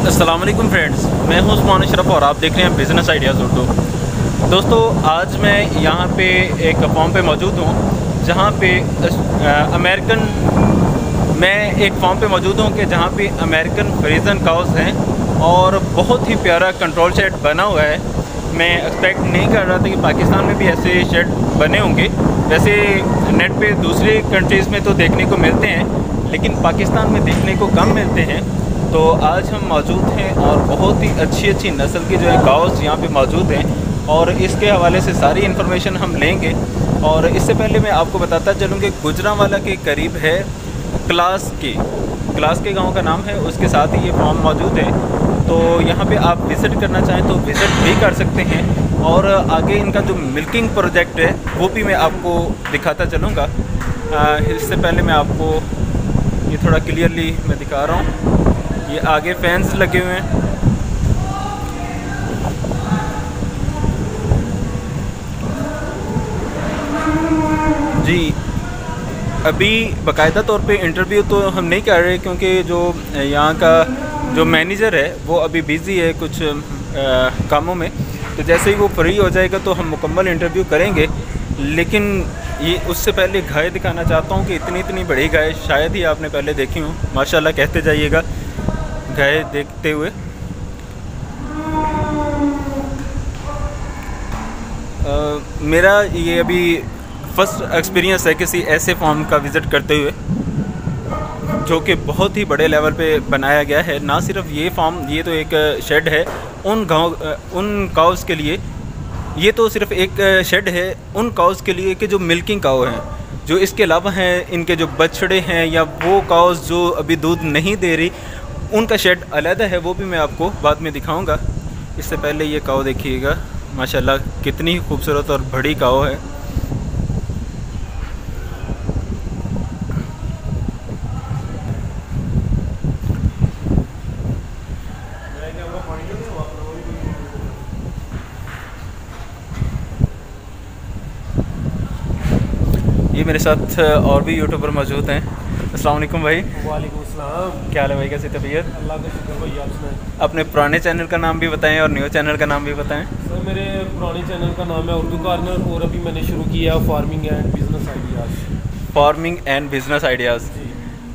अस्सलाम वालेकुम फ्रेंड्स, मैं हूं उस्मान अशरफ और आप देख रहे हैं बिज़नेस आइडियाज़ उर्दू। दोस्तों, आज मैं यहाँ पे एक फॉर्म पे मौजूद हूँ जहाँ पे एक फॉर्म पे मौजूद हूँ कि जहाँ पे अमेरिकन फ्रीजन काउस हैं और बहुत ही प्यारा कंट्रोल शेड बना हुआ है। मैं एक्सपेक्ट नहीं कर रहा था कि पाकिस्तान में भी ऐसे शेड बने होंगे। वैसे नेट पे दूसरे कंट्रीज़ में तो देखने को मिलते हैं, लेकिन पाकिस्तान में देखने को कम मिलते हैं। तो आज हम मौजूद हैं और बहुत ही अच्छी नस्ल की जो है काउस यहाँ पे मौजूद हैं और इसके हवाले से सारी इन्फॉर्मेशन हम लेंगे। और इससे पहले मैं आपको बताता चलूँ कि गुजरांवाला के करीब है क्लास के गांव का नाम है, उसके साथ ही ये फार्म मौजूद है। तो यहाँ पे आप विज़िट करना चाहें तो विज़िट भी कर सकते हैं और आगे इनका जो मिल्किंग प्रोजेक्ट है वो भी मैं आपको दिखाता चलूँगा। इससे पहले मैं आपको ये थोड़ा क्लियरली मैं दिखा रहा हूँ। ये आगे फैंस लगे हुए हैं। जी, अभी बाकायदा तौर पे इंटरव्यू तो हम नहीं कर रहे क्योंकि जो यहाँ का जो मैनेजर है वो अभी बिज़ी है कुछ कामों में। तो जैसे ही वो फ्री हो जाएगा तो हम मुकम्मल इंटरव्यू करेंगे। लेकिन ये उससे पहले गाय दिखाना चाहता हूँ कि इतनी बड़ी गाय शायद ही आपने पहले देखी हो। माशाल्लाह कहते जाइएगा गाय देखते हुए। मेरा ये अभी फर्स्ट एक्सपीरियंस है किसी ऐसे फार्म का विज़िट करते हुए जो कि बहुत ही बड़े लेवल पे बनाया गया है। ना सिर्फ ये फार्म, ये तो एक शेड है उन काउस के लिए। ये तो सिर्फ एक शेड है उन काउस के लिए कि जो मिल्किंग काउ हैं। जो इसके अलावा हैं इनके जो बछड़े हैं या वो काउस जो अभी दूध नहीं दे रही, उनका शेड अलग है, वो भी मैं आपको बाद में दिखाऊंगा। इससे पहले ये काऊ देखिएगा, माशाल्लाह कितनी खूबसूरत और बड़ी काऊ है। ये मेरे साथ और भी यूट्यूबर मौजूद हैं। अस्सलाम वालेकुम भाई। वालेकुम अस्सलाम। क्या हाल है भाई, कैसी तबीयत? अल्लाह का शुक्र भाई, आप सुनाएं। अपने पुराने चैनल का नाम भी बताएं और न्यू चैनल का नाम भी बताएं। सर, मेरे पुराने चैनल का नाम है उर्दू कॉर्नर और अभी मैंने शुरू किया फार्मिंग एंड बिजनेस आइडियाज़।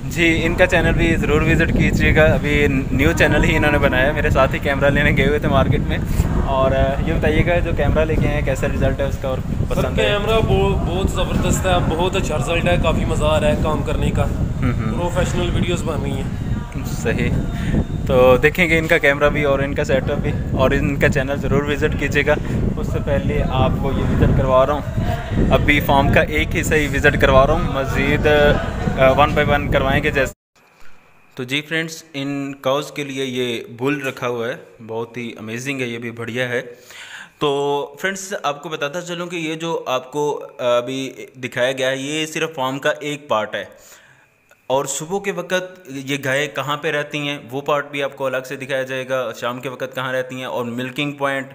जी, इनका चैनल भी ज़रूर विज़िट कीजिएगा। अभी न्यू चैनल ही इन्होंने बनाया। मेरे साथ ही कैमरा लेने गए हुए थे मार्केट में। और ये बताइएगा जो कैमरा लेके आए हैं कैसा रिज़ल्ट है उसका और पसंद है? कैमरा बहुत ज़बरदस्त है, बहुत अच्छा रिजल्ट है, काफ़ी मज़ा आ रहा है काम करने का। प्रोफेशनल वीडियोस बन रही हैं। सही, तो देखेंगे इनका कैमरा भी और इनका सेटअप भी और इनका चैनल ज़रूर विज़िट कीजिएगा। उससे पहले आपको ये विज़िट करवा रहा हूँ, अभी फार्म का एक हिस्सा ही विज़िट करवा रहा हूँ, मज़ीद 1 बाय 1 करवाएंगे जैसे। तो जी फ्रेंड्स, इन काउस के लिए ये बुल रखा हुआ है, बहुत ही अमेजिंग है, ये भी बढ़िया है। तो फ्रेंड्स, आपको बताता चलूँ कि ये जो आपको अभी दिखाया गया है ये सिर्फ फार्म का एक पार्ट है और सुबह के वक्त ये गायें कहाँ पे रहती हैं वो पार्ट भी आपको अलग से दिखाया जाएगा। शाम के वक्त कहाँ रहती हैं और मिल्किंग पॉइंट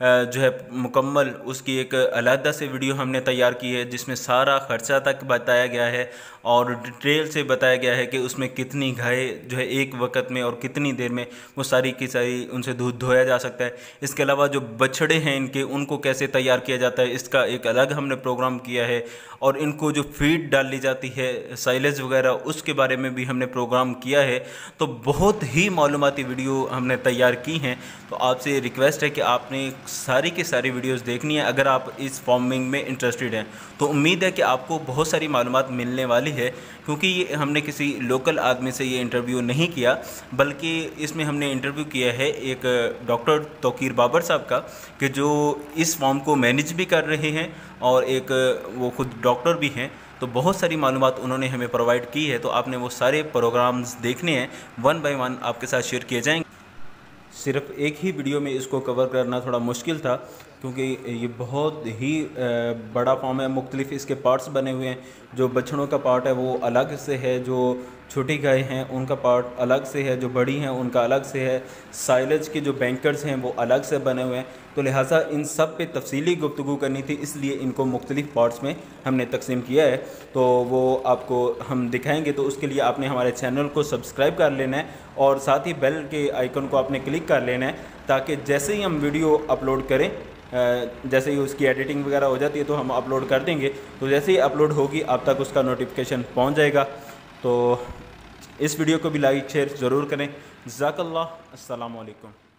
जो है मुकम्मल, उसकी एक अलहदा से वीडियो हमने तैयार की है जिसमें सारा ख़र्चा तक बताया गया है और डिटेल से बताया गया है कि उसमें कितनी गायें जो है एक वक्त में और कितनी देर में वो सारी की सारी उनसे दूध धोया जा सकता है। इसके अलावा जो बछड़े हैं इनके, उनको कैसे तैयार किया जाता है इसका एक अलग हमने प्रोग्राम किया है। और इनको जो फीड डाली जाती है, साइलेज वगैरह, उसके बारे में भी हमने प्रोग्राम किया है। तो बहुत ही मालूमाती वीडियो हमने तैयार की हैं। तो आपसे रिक्वेस्ट है कि आपने सारी की सारी वीडियोस देखनी है अगर आप इस फार्मिंग में इंटरेस्टेड हैं। तो उम्मीद है कि आपको बहुत सारी मालूमात मिलने वाली है क्योंकि ये हमने किसी लोकल आदमी से ये इंटरव्यू नहीं किया, बल्कि इसमें हमने इंटरव्यू किया है एक डॉक्टर तौकीर बाबर साहब का कि जो इस फार्म को मैनेज भी कर रहे हैं और एक वो खुद डॉक्टर भी हैं। तो बहुत सारी मालूमात उन्होंने हमें प्रोवाइड की है। तो आपने वो सारे प्रोग्राम्स देखने हैं, 1 बाय 1 आपके साथ शेयर किए जाएंगे। सिर्फ एक ही वीडियो में इसको कवर करना थोड़ा मुश्किल था, क्योंकि ये बहुत ही बड़ा फॉर्म है। मुख्तलिफ इसके पार्ट्स बने हुए हैं। जो बछड़ों का पार्ट है वो अलग से है, जो छोटी गाय हैं उनका पार्ट अलग से है, जो बड़ी हैं उनका अलग से है, साइलेज के जो बैंकर्स हैं वो अलग से बने हुए हैं। तो लिहाजा इन सब पे तफसीली गुफ्तगू करनी थी, इसलिए इनको मुख्तलिफ पार्ट्स में हमने तकसीम किया है। तो वो आपको हम दिखाएंगे। तो उसके लिए आपने हमारे चैनल को सब्सक्राइब कर लेना है और साथ ही बेल के आइकन को आपने क्लिक कर लेना है, ताकि जैसे ही हम वीडियो अपलोड करें, जैसे ही उसकी एडिटिंग वगैरह हो जाती है तो हम अपलोड कर देंगे, तो जैसे ही अपलोड होगी आप तक उसका नोटिफिकेशन पहुंच जाएगा। तो इस वीडियो को भी लाइक शेयर ज़रूर करें। जज़ाकल्लाह। अस्सलामु अलैकुम।